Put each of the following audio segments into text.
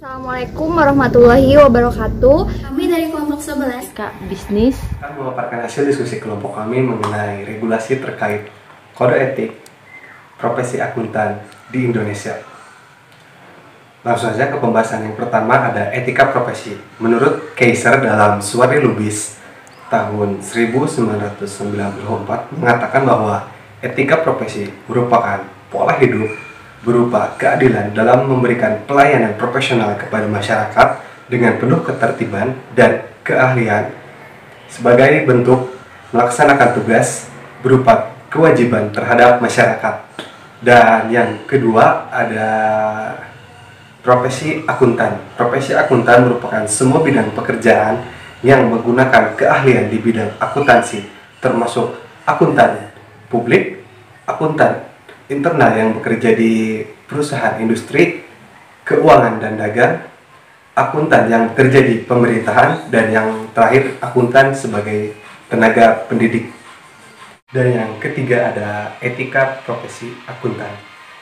Assalamualaikum warahmatullahi wabarakatuh. Kami dari kelompok 11 Kak Bisnis akan memaparkan hasil diskusi kelompok kami mengenai regulasi terkait kode etik profesi akuntan di Indonesia. Langsung saja ke pembahasan yang pertama, ada etika profesi. Menurut Kaiser dalam Suari Lubis tahun 1994 mengatakan bahwa etika profesi merupakan pola hidup berupa keadilan dalam memberikan pelayanan profesional kepada masyarakat dengan penuh ketertiban dan keahlian sebagai bentuk melaksanakan tugas berupa kewajiban terhadap masyarakat. Dan yang kedua ada profesi akuntan. Profesi akuntan merupakan semua bidang pekerjaan yang menggunakan keahlian di bidang akuntansi, termasuk akuntan publik, akuntan internal yang bekerja di perusahaan industri, keuangan dan dagang, akuntan yang bekerja di pemerintahan, dan yang terakhir akuntan sebagai tenaga pendidik. Dan yang ketiga ada etika profesi akuntan.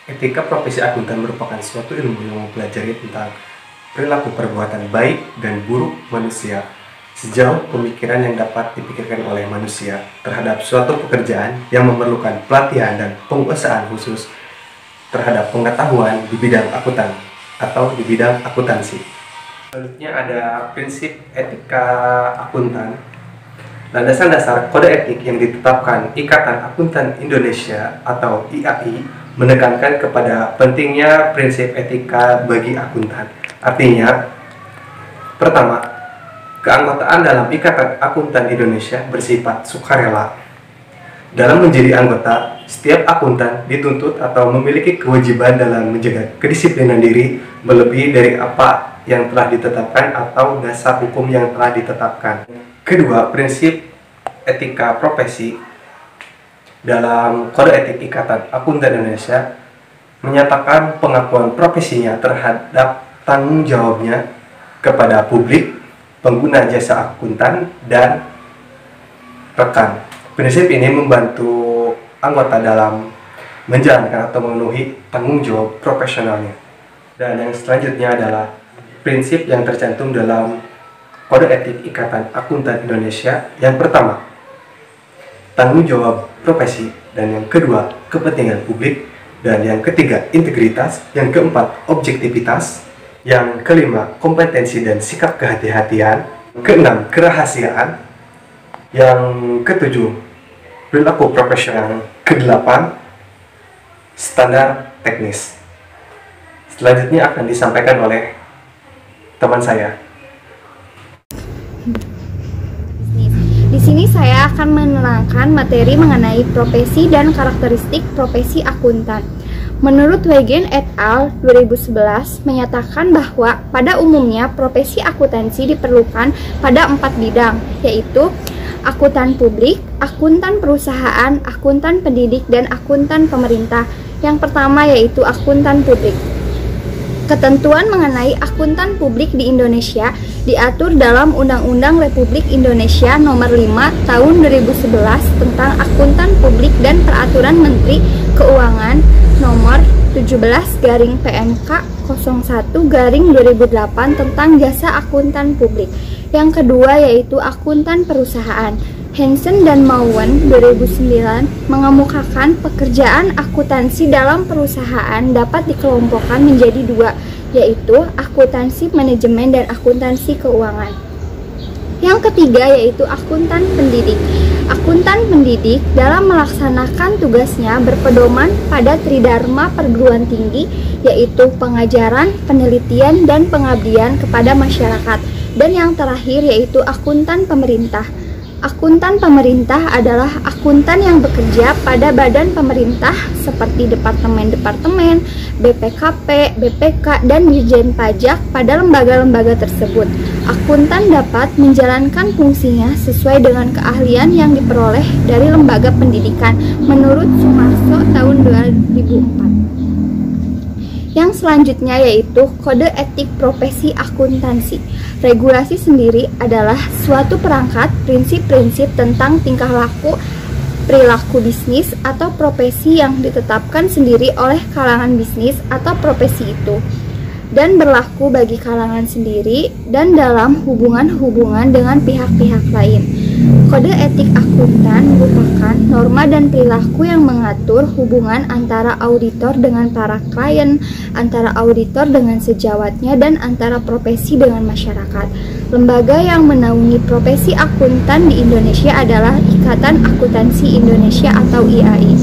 Etika profesi akuntan merupakan suatu ilmu yang mempelajari tentang perilaku perbuatan baik dan buruk manusia sejauh pemikiran yang dapat dipikirkan oleh manusia terhadap suatu pekerjaan yang memerlukan pelatihan dan penguasaan khusus terhadap pengetahuan di bidang akuntan atau di bidang akuntansi. Selanjutnya ada prinsip etika akuntan. Landasan dasar kode etik yang ditetapkan Ikatan Akuntan Indonesia atau IAI menekankan kepada pentingnya prinsip etika bagi akuntan. Artinya, pertama, keanggotaan dalam Ikatan Akuntan Indonesia bersifat sukarela. Dalam menjadi anggota, setiap akuntan dituntut atau memiliki kewajiban dalam menjaga kedisiplinan diri melebihi dari apa yang telah ditetapkan atau dasar hukum yang telah ditetapkan. Kedua, prinsip etika profesi dalam Kode Etik Ikatan Akuntan Indonesia menyatakan pengakuan profesinya terhadap tanggung jawabnya kepada publik, pengguna jasa akuntan, dan rekan. Prinsip ini membantu anggota dalam menjalankan atau memenuhi tanggung jawab profesionalnya. Dan yang selanjutnya adalah prinsip yang tercantum dalam Kode Etik Ikatan Akuntan Indonesia. Yang pertama, tanggung jawab profesi, dan yang kedua, kepentingan publik, dan yang ketiga, integritas, yang keempat, objektivitas, yang kelima, kompetensi dan sikap kehati-hatian, keenam, kerahasiaan, yang ketujuh, perilaku profesional, kedelapan, standar teknis. Selanjutnya akan disampaikan oleh teman saya. Di sini saya akan menerangkan materi mengenai profesi dan karakteristik profesi akuntan. Menurut Wegen et al. 2011 menyatakan bahwa pada umumnya profesi akuntansi diperlukan pada 4 bidang, yaitu akuntan publik, akuntan perusahaan, akuntan pendidik, dan akuntan pemerintah. Yang pertama yaitu akuntan publik. Ketentuan mengenai akuntan publik di Indonesia diatur dalam Undang-Undang Republik Indonesia Nomor 5 Tahun 2011 tentang Akuntan Publik dan Peraturan Menteri Keuangan Nomor 17/PMK 01/2008 tentang Jasa Akuntan Publik. Yang kedua yaitu akuntan perusahaan. Hansen dan Mowen 2009 mengemukakan pekerjaan akuntansi dalam perusahaan dapat dikelompokkan menjadi dua, yaitu akuntansi manajemen dan akuntansi keuangan. Yang ketiga yaitu akuntan pendidik. Akuntan pendidik dalam melaksanakan tugasnya berpedoman pada tridharma perguruan tinggi, yaitu pengajaran, penelitian, dan pengabdian kepada masyarakat. Dan yang terakhir yaitu akuntan pemerintah. Akuntan pemerintah adalah akuntan yang bekerja pada badan pemerintah seperti departemen-departemen, BPKP, BPK, dan Dirjen Pajak pada lembaga-lembaga tersebut. Akuntan dapat menjalankan fungsinya sesuai dengan keahlian yang diperoleh dari lembaga pendidikan menurut Sumarso tahun 2004. Yang selanjutnya yaitu Kode Etik Profesi Akuntansi. Regulasi sendiri adalah suatu perangkat prinsip-prinsip tentang tingkah laku, perilaku bisnis atau profesi yang ditetapkan sendiri oleh kalangan bisnis atau profesi itu. dan berlaku bagi kalangan sendiri dan dalam hubungan-hubungan dengan pihak-pihak lain. Kode etik akuntan merupakan norma dan perilaku yang mengatur hubungan antara auditor dengan para klien, antara auditor dengan sejawatnya, dan antara profesi dengan masyarakat. Lembaga yang menaungi profesi akuntan di Indonesia adalah Ikatan Akuntansi Indonesia atau IAI.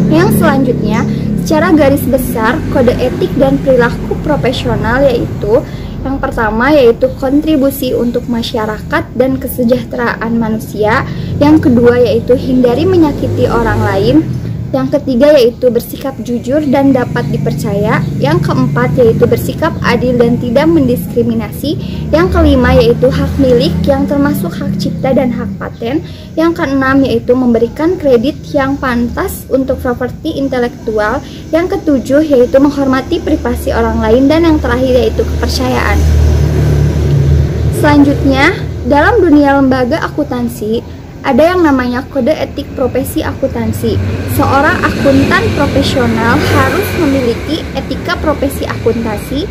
Yang selanjutnya, secara garis besar, kode etik dan perilaku profesional yaitu yang pertama yaitu kontribusi untuk masyarakat dan kesejahteraan manusia. Yang kedua yaitu hindari menyakiti orang lain. Yang ketiga yaitu bersikap jujur dan dapat dipercaya. Yang keempat yaitu bersikap adil dan tidak mendiskriminasi. Yang kelima yaitu hak milik yang termasuk hak cipta dan hak paten. Yang keenam yaitu memberikan kredit yang pantas untuk properti intelektual. Yang ketujuh yaitu menghormati privasi orang lain, dan yang terakhir yaitu kepercayaan. Selanjutnya, dalam dunia lembaga akuntansi ada yang namanya kode etik profesi akuntansi. Seorang akuntan profesional harus memiliki etika profesi akuntansi.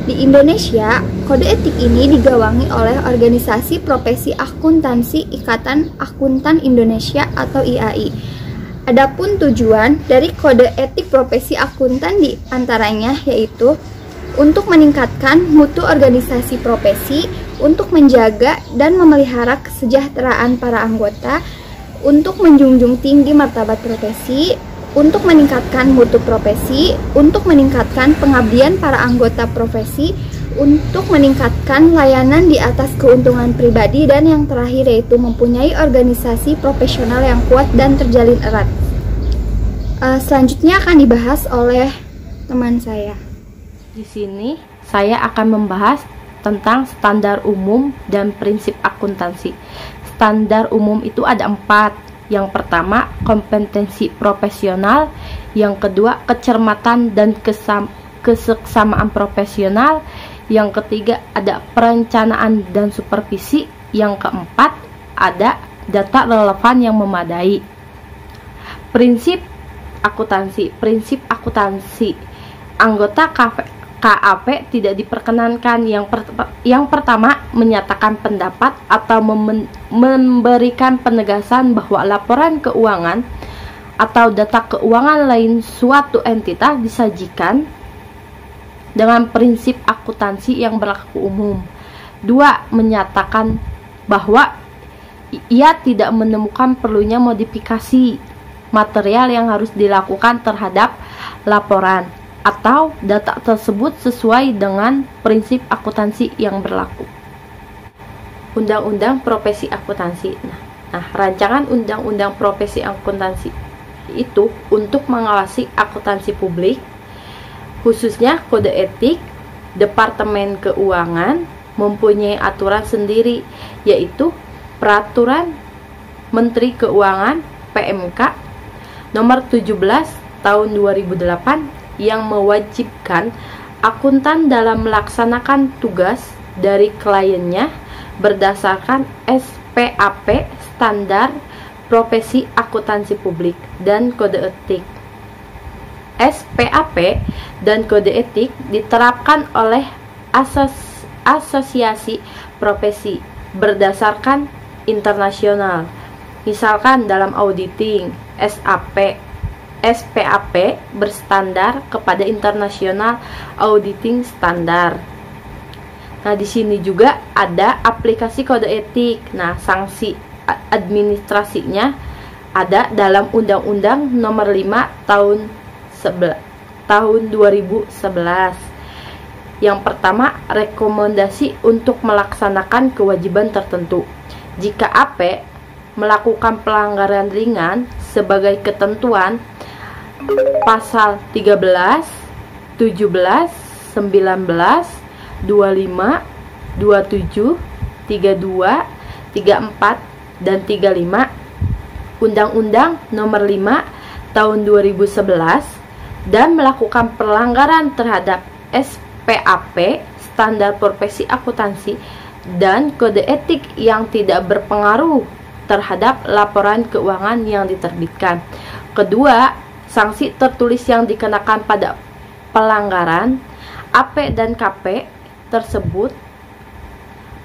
Di Indonesia, kode etik ini digawangi oleh organisasi profesi akuntansi Ikatan Akuntan Indonesia atau IAI. Adapun tujuan dari kode etik profesi akuntan di antaranya yaitu untuk meningkatkan mutu organisasi profesi, untuk menjaga dan memelihara kesejahteraan para anggota, untuk menjunjung tinggi martabat profesi, untuk meningkatkan mutu profesi, untuk meningkatkan pengabdian para anggota profesi, untuk meningkatkan layanan di atas keuntungan pribadi, dan yang terakhir yaitu mempunyai organisasi profesional yang kuat dan terjalin erat. Selanjutnya akan dibahas oleh teman saya. Di sini saya akan membahas tentang standar umum dan prinsip akuntansi. Standar umum itu ada 4. Yang pertama, kompetensi profesional. Yang kedua, kecermatan dan keseksama profesional. Yang ketiga, ada perencanaan dan supervisi. Yang keempat, ada data relevan yang memadai. Prinsip akuntansi. Prinsip akuntansi. Anggota KAP tidak diperkenankan. Yang pertama, menyatakan pendapat atau memberikan penegasan bahwa laporan keuangan atau data keuangan lain suatu entitas disajikan dengan prinsip akuntansi yang berlaku umum. 2. Menyatakan bahwa ia tidak menemukan perlunya modifikasi material yang harus dilakukan terhadap laporan atau data tersebut sesuai dengan prinsip akuntansi yang berlaku. Undang-undang profesi akuntansi. Nah, rancangan undang-undang profesi akuntansi itu untuk mengawasi akuntansi publik, khususnya kode etik. Departemen Keuangan mempunyai aturan sendiri, yaitu Peraturan Menteri Keuangan (PMK) Nomor 17 Tahun 2008 yang mewajibkan akuntan dalam melaksanakan tugas dari kliennya berdasarkan SPAP (Standar Profesi Akuntansi Publik) dan Kode Etik. SPAP dan Kode Etik diterapkan oleh asosiasi profesi berdasarkan internasional. Misalkan dalam auditing, SPAP berstandar kepada International Auditing Standard. Nah, di sini juga ada aplikasi kode etik. Nah, sanksi administrasinya ada dalam Undang-Undang Nomor 5 tahun 2011. Yang pertama, rekomendasi untuk melaksanakan kewajiban tertentu. Jika AP melakukan pelanggaran ringan sebagai ketentuan pasal 13, 17, 19, 25, 27, 32, 34, dan 35 Undang-Undang Nomor 5 Tahun 2011 dan melakukan pelanggaran terhadap SPAP (Standar Profesi Akuntansi) dan kode etik yang tidak berpengaruh terhadap laporan keuangan yang diterbitkan. Kedua, sanksi tertulis yang dikenakan pada pelanggaran AP dan KP tersebut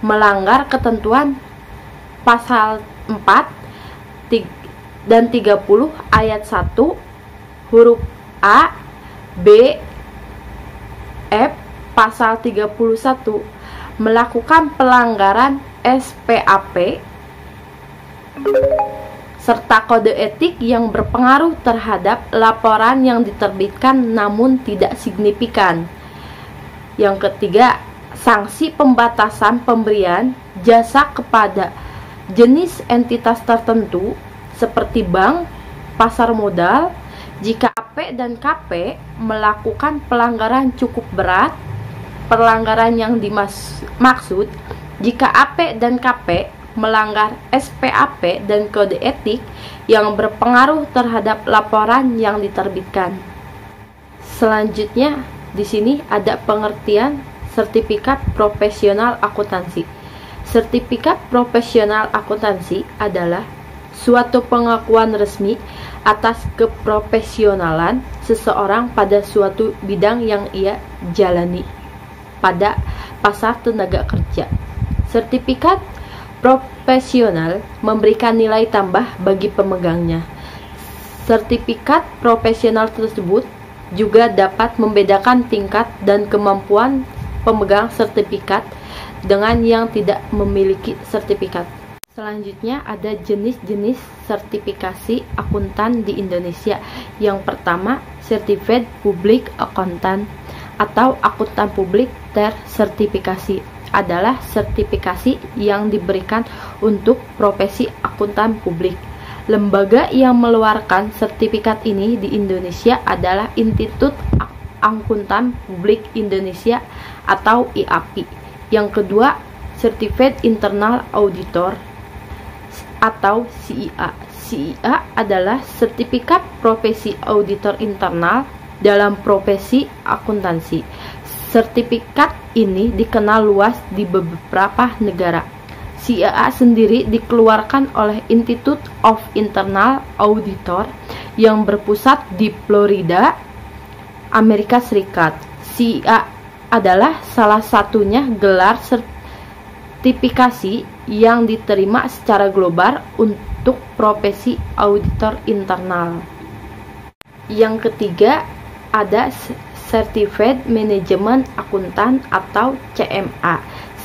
melanggar ketentuan pasal 4 dan 30 ayat 1 huruf A, B, F pasal 31 melakukan pelanggaran SPAP serta kode etik yang berpengaruh terhadap laporan yang diterbitkan namun tidak signifikan. Yang ketiga, sanksi pembatasan pemberian jasa kepada jenis entitas tertentu seperti bank, pasar modal jika AP dan KP melakukan pelanggaran cukup berat. Pelanggaran yang dimaksud jika AP dan KP melanggar SPAP dan kode etik yang berpengaruh terhadap laporan yang diterbitkan. Selanjutnya, di sini ada pengertian sertifikat profesional akuntansi. Sertifikat profesional akuntansi adalah suatu pengakuan resmi atas keprofesionalan seseorang pada suatu bidang yang ia jalani pada pasar tenaga kerja. Sertifikat profesional memberikan nilai tambah bagi pemegangnya. Sertifikat profesional tersebut juga dapat membedakan tingkat dan kemampuan pemegang sertifikat dengan yang tidak memiliki sertifikat. Selanjutnya ada jenis-jenis sertifikasi akuntan di Indonesia. Yang pertama, Certified Public Accountant atau akuntan publik tersertifikasi adalah sertifikasi yang diberikan untuk profesi akuntan publik. Lembaga yang mengeluarkan sertifikat ini di Indonesia adalah Institut Akuntan Publik Indonesia atau IAPI. Yang kedua, Certified Internal Auditor atau CIA. CIA adalah sertifikat profesi auditor internal dalam profesi akuntansi. Sertifikat ini dikenal luas di beberapa negara. CIA sendiri dikeluarkan oleh Institute of Internal Auditor yang berpusat di Florida, Amerika Serikat. CIA adalah salah satunya gelar sertifikasi yang diterima secara global untuk profesi auditor internal. Yang ketiga ada Certified Management Accountant atau CMA.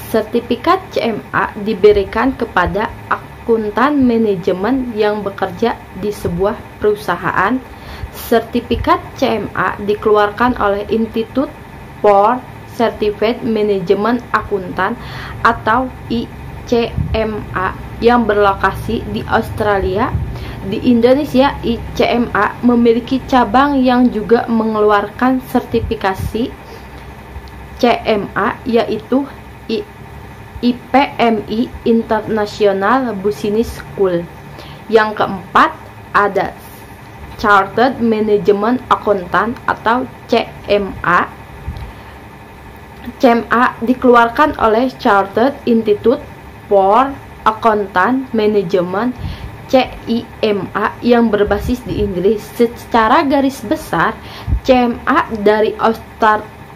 Sertifikat CMA diberikan kepada akuntan manajemen yang bekerja di sebuah perusahaan. Sertifikat CMA dikeluarkan oleh Institute for Certified Management Accountant atau ICMA yang berlokasi di Australia. Di Indonesia, ICMA memiliki cabang yang juga mengeluarkan sertifikasi CMA, yaitu IPMI International Business School. Yang keempat ada Chartered Management Accountant atau CMA. CMA dikeluarkan oleh Chartered Institute for Accountant Management CIMA yang berbasis di Inggris. Secara garis besar, CMA dari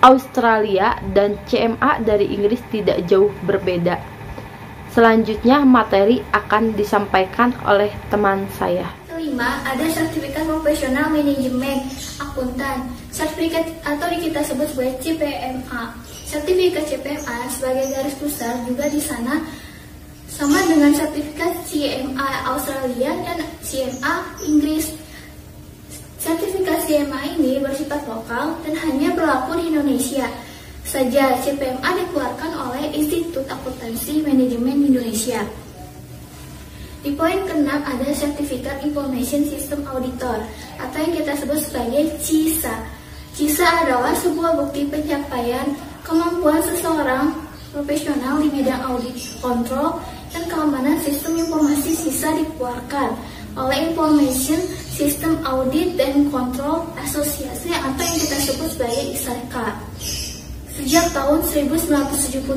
Australia dan CMA dari Inggris tidak jauh berbeda. Selanjutnya materi akan disampaikan oleh teman saya. Kelima, ada sertifikat profesional manajemen akuntan. Sertifikat atau kita sebut sebagai CPMA. Sertifikat CPMA sebagai garis besar juga di sana sama dengan sertifikat CMA Australia dan CMA Inggris. Sertifikat CMA ini bersifat lokal dan hanya berlaku di Indonesia saja. CPMA dikeluarkan oleh Institut Akuntansi Manajemen Indonesia. Di poin ke-6 ada sertifikat Information System Auditor atau yang kita sebut sebagai CISA. CISA adalah sebuah bukti pencapaian kemampuan seseorang profesional di bidang audit, kontrol, dan keamanan sistem informasi. CISA dikeluarkan oleh Information System Audit dan Control Association atau yang kita sebut sebagai ISAK. Sejak tahun 1978,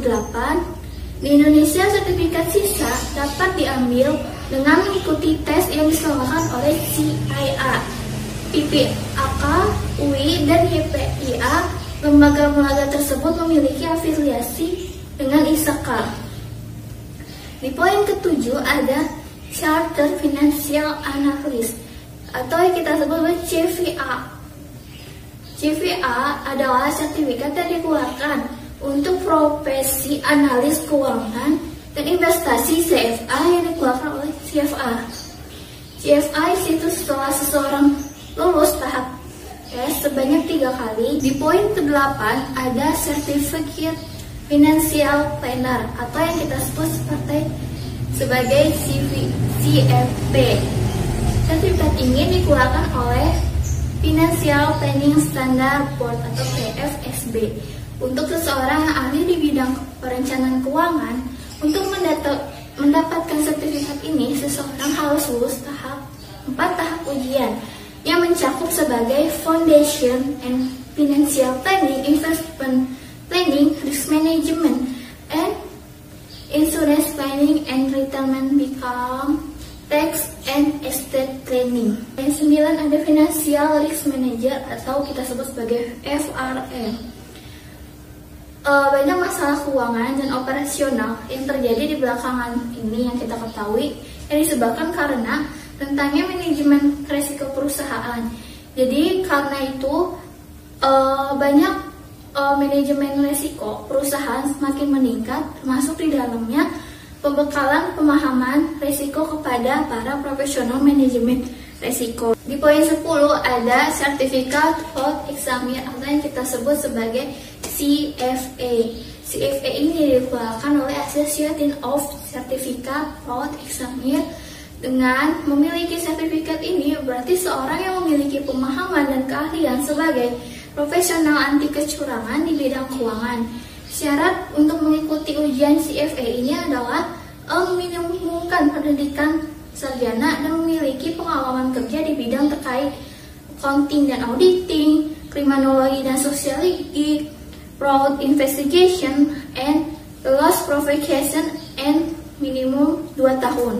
di Indonesia sertifikat CISA dapat diambil dengan mengikuti tes yang diselenggarakan oleh CIA, PPAK, UI, dan YPIA Lembaga-lembaga tersebut memiliki afiliasi dengan ISAKA. Di poin ketujuh ada Chartered Financial Analyst atau yang kita sebut sebagai CFA. CFA adalah sertifikat yang dikeluarkan untuk profesi analis keuangan dan investasi CFA yang dikeluarkan oleh CFA. CFA itu setelah seseorang lulus tahap tes sebanyak 3 kali. Di poin ke-8 ada Certificate Financial Planner atau yang kita sebut sebagai CFP. Sertifikat ini dikeluarkan oleh Financial Planning Standard Board atau PFSB untuk seseorang yang ahli di bidang perencanaan keuangan. Untuk mendapatkan sertifikat ini, seseorang harus lulus 4 tahap ujian yang mencakup sebagai Foundation and Financial Planning, Investment Planning, Risk Management, and Insurance Planning and Retirement Income, Tax and Estate Planning. Yang 9 ada Financial Risk Manager atau kita sebut sebagai FRM. Banyak masalah keuangan dan operasional yang terjadi di belakangan ini yang kita ketahui yang disebabkan karena rentangnya manajemen risiko perusahaan. Jadi karena itu banyak manajemen risiko perusahaan semakin meningkat, termasuk di dalamnya pembekalan pemahaman risiko kepada para profesional manajemen risiko. Di poin 10 ada Certificate Fraud Examiner atau yang kita sebut sebagai CFA. CFA ini dikeluarkan oleh Association of Certificate Fraud Examiner. Dengan memiliki sertifikat ini berarti seorang yang memiliki pemahaman dan keahlian sebagai profesional anti kecurangan di bidang keuangan. Syarat untuk mengikuti ujian CFA ini adalah meminimumkan pendidikan sarjana dan memiliki pengalaman kerja di bidang terkait accounting dan auditing, kriminologi dan sosiologi, fraud investigation, and loss provocation, and minimum 2 tahun.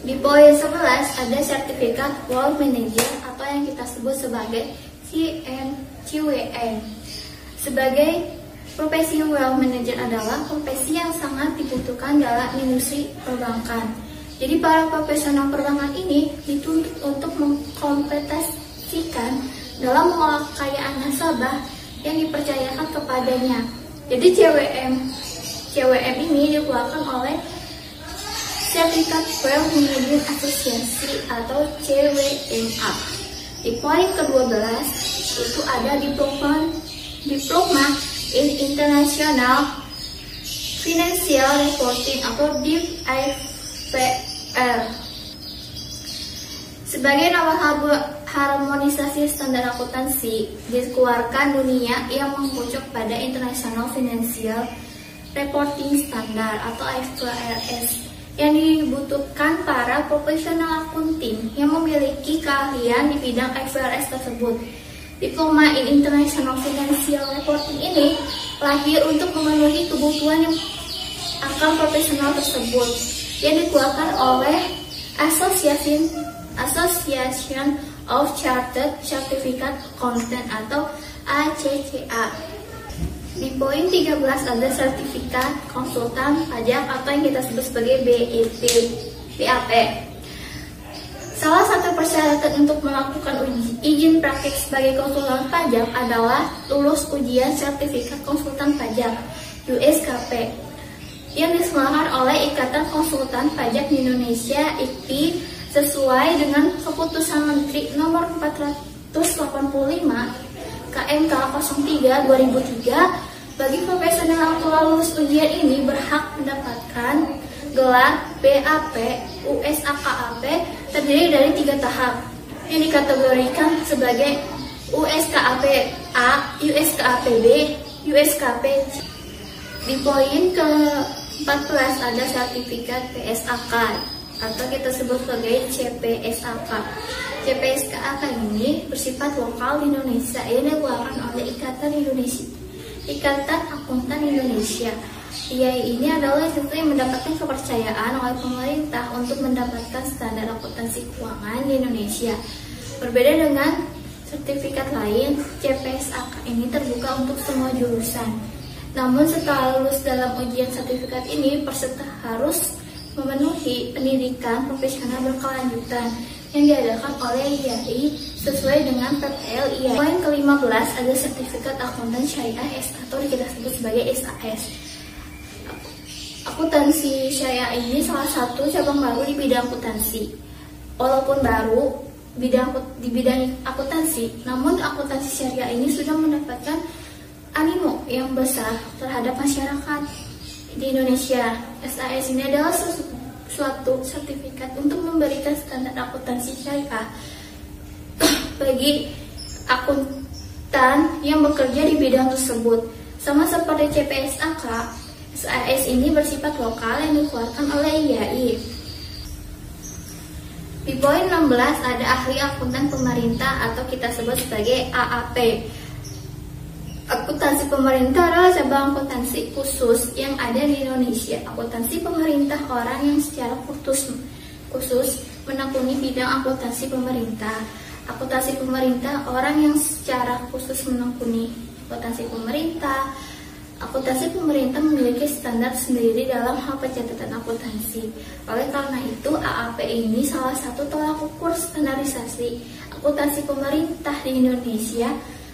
Di poin 11 ada sertifikat Wealth Manager atau yang kita sebut sebagai CWM. Sebagai profesi Wealth Manager adalah profesi yang sangat dibutuhkan dalam industri perbankan. Jadi para profesional perbankan ini dituntut untuk mengkompetisikan dalam mengolah kekayaan nasabah yang dipercayakan kepadanya. Jadi CWM ini dikeluarkan oleh Certificate Wealth Management Association atau CWMA. Di poin ke-12 itu ada diploma in International Financial Reporting atau DIFR. Sebagai nama harmonisasi standar akuntansi dikeluarkan dunia yang mengucap pada International Financial Reporting Standard atau IFRS yang dibutuhkan para profesional akunting yang memiliki keahlian di bidang IFRS tersebut. Diploma in International Financial Reporting ini lahir untuk memenuhi kebutuhan yang akan profesional tersebut yang dikeluarkan oleh Association of Chartered Certificate Accountant atau ACCA. Di poin 13 ada sertifikat konsultan pajak atau yang kita sebut sebagai BAP. Salah satu persyaratan untuk melakukan izin praktik sebagai konsultan pajak adalah lulus ujian sertifikat konsultan pajak USKP yang diselenggarakan oleh Ikatan Konsultan Pajak di Indonesia (IKPI) sesuai dengan Keputusan Menteri Nomor 485 KMK 03 2003. Bagi profesional yang telah lulus ujian ini berhak mendapatkan gelar BAP USAKAP terdiri dari 3 tahap yang dikategorikan sebagai USKAP A, USKAP B, USKP. Di poin ke-14 ada sertifikat PSAK atau kita sebut sebagai CPSAK. CPSAK ini bersifat lokal di Indonesia yang dikeluarkan oleh Ikatan Akuntan Indonesia. IAI ini adalah institusi yang mendapatkan kepercayaan oleh pemerintah untuk mendapatkan standar akuntansi keuangan di Indonesia. Berbeda dengan sertifikat lain, CPSAK ini terbuka untuk semua jurusan. Namun setelah lulus dalam ujian sertifikat ini, peserta harus memenuhi pendidikan profesional berkelanjutan yang diadakan oleh IAI sesuai dengan PPL IAI. Poin ke-15 ada sertifikat akuntan syariah atau kita sebut sebagai SAS. Akuntansi syariah ini salah satu cabang baru di bidang akuntansi. Walaupun baru di bidang akuntansi, namun akuntansi syariah ini sudah mendapatkan animo yang besar terhadap masyarakat di Indonesia. SAS ini adalah suatu sertifikat untuk memberikan standar akuntansi syariah bagi akuntan yang bekerja di bidang tersebut. Sama seperti CPSAK, SAS ini bersifat lokal yang dikeluarkan oleh IAI. Di poin 16 ada ahli akuntan pemerintah atau kita sebut sebagai AAP. Akuntansi pemerintah adalah cabang akuntansi khusus yang ada di Indonesia. Akuntansi pemerintah orang yang secara khusus menekuni bidang akuntansi pemerintah. Akuntansi pemerintah orang yang secara khusus menekuni akuntansi pemerintah. Akuntansi pemerintah memiliki standar sendiri dalam hal pencatatan akuntansi. Oleh karena itu, AAP ini salah satu tolak ukur standarisasi akuntansi pemerintah di Indonesia.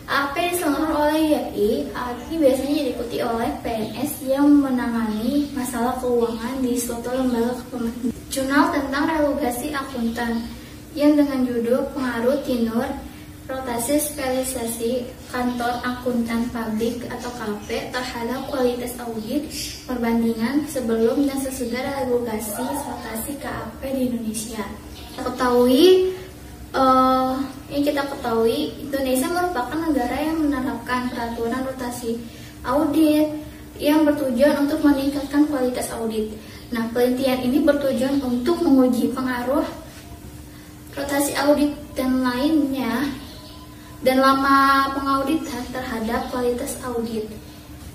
AAP diselenggarakan oleh IAI. AAP biasanya diikuti oleh PNS yang menangani masalah keuangan di suatu lembaga pemerintah. Jurnal tentang relokasi akuntan yang dengan judul Pengaruh Tenur Rotasi Spesialisasi Kantor Akuntan Publik atau KP terhadap kualitas audit perbandingan sebelum dan sesudah relokasi rotasi KAP di Indonesia. Kita ketahui Indonesia merupakan negara yang menerapkan peraturan rotasi audit yang bertujuan untuk meningkatkan kualitas audit. Nah, penelitian ini bertujuan untuk menguji pengaruh rotasi audit dan lainnya dan lama pengauditan terhadap kualitas audit.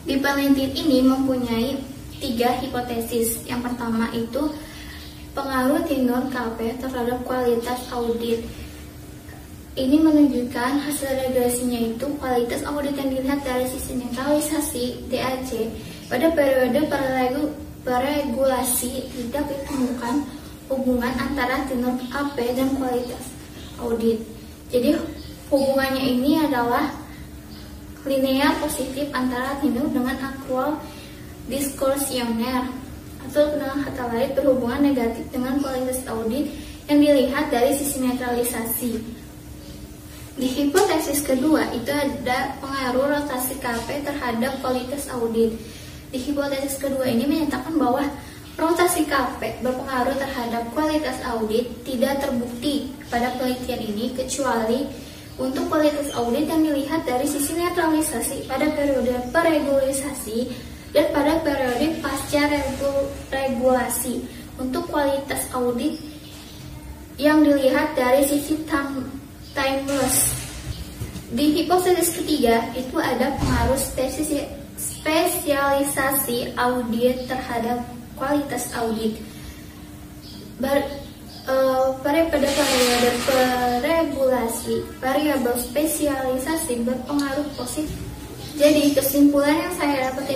Di penelitian ini mempunyai 3 hipotesis. Yang pertama itu pengaruh tenur KP terhadap kualitas audit. Ini menunjukkan hasil regresinya itu kualitas audit yang dilihat dari sisi netralisasi DAC pada periode peregulasi tidak ditemukan hubungan antara tenur KP dan kualitas audit. Jadi hubungannya ini adalah linear positif antara tenur dengan akrual diskursioner, atau dengan kata lain berhubungan negatif dengan kualitas audit yang dilihat dari sisi netralisasi. Di hipotesis kedua itu ada pengaruh rotasi KP terhadap kualitas audit. Di hipotesis kedua ini menyatakan bahwa rotasi KP berpengaruh terhadap kualitas audit tidak terbukti pada penelitian ini kecuali untuk kualitas audit yang dilihat dari sisi netralisasi pada periode peregulasi dan pada periode pasca regulasi. Untuk kualitas audit yang dilihat dari sisi timeless. Di hipotesis ketiga itu ada pengaruh spesialisasi audit terhadap kualitas audit. Pada periode peregulasi, variabel spesialisasi berpengaruh positif. Jadi kesimpulan yang saya dapat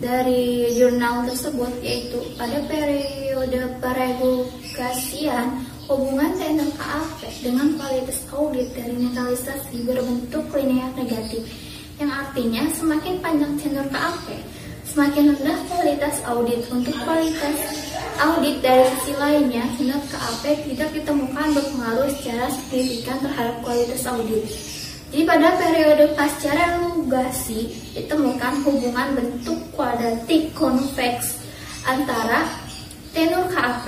dari jurnal tersebut yaitu pada periode peregulasian hubungan tenor KAP dengan kualitas audit dari netralisasi berbentuk linear negatif, yang artinya semakin panjang tenor KAP, semakin rendah kualitas audit. Untuk kualitas audit dari sisi lainnya, tenor KAP tidak ditemukan berpengaruh secara signifikan terhadap kualitas audit. Jadi pada periode pasca relokasi ditemukan hubungan bentuk kuadratik konveks antara tenor KAP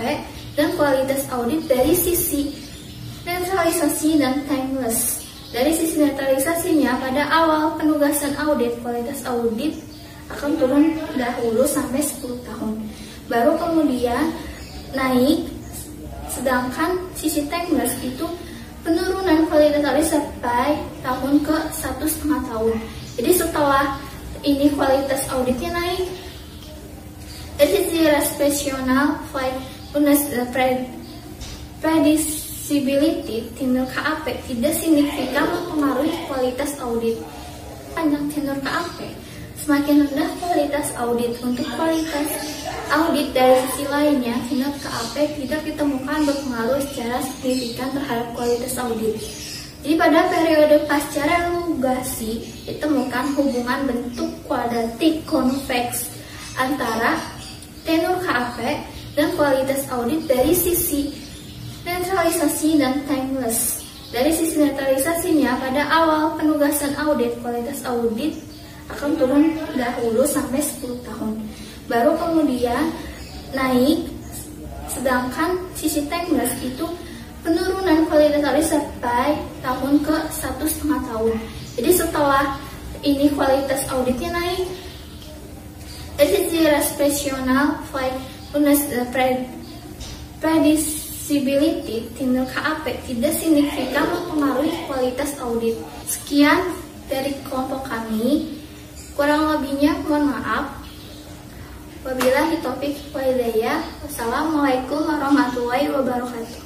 dan kualitas audit dari sisi netralisasi dan timeless. Dari sisi netralisasinya, pada awal penugasan audit, kualitas audit akan turun dahulu sampai 10 tahun. Baru kemudian naik, sedangkan sisi timeless itu penurunan kualitas audit sampai tahun ke 1,5 tahun. Jadi setelah ini kualitas auditnya naik, dari sisi rasional predisisi predictability tenor KAP tidak signifikan mempengaruhi kualitas audit. Panjang tenor KAP, semakin rendah kualitas audit. Untuk kualitas audit dari sisi lainnya, tenor KAP tidak ditemukan berpengaruh secara signifikan terhadap kualitas audit. Jadi pada periode pasca relugasi ditemukan hubungan bentuk kuadratik konveks antara tenor KAP dan kualitas audit dari sisi netralisasi dan timeless. Dari sisi netralisasinya, pada awal penugasan audit, kualitas audit akan turun dahulu sampai 10 tahun. Baru kemudian naik, sedangkan sisi timeless itu penurunan kualitas audit sampai tahun ke 1,5 tahun. Jadi setelah ini kualitas auditnya naik, dari sisi rasional, predictability tenor KAP tidak signifikan mempengaruhi kualitas audit. Sekian dari kelompok kami. Kurang lebihnya mohon maaf. Wabillahi taufiq wal hidayah. Wassalamualaikum warahmatullahi wabarakatuh.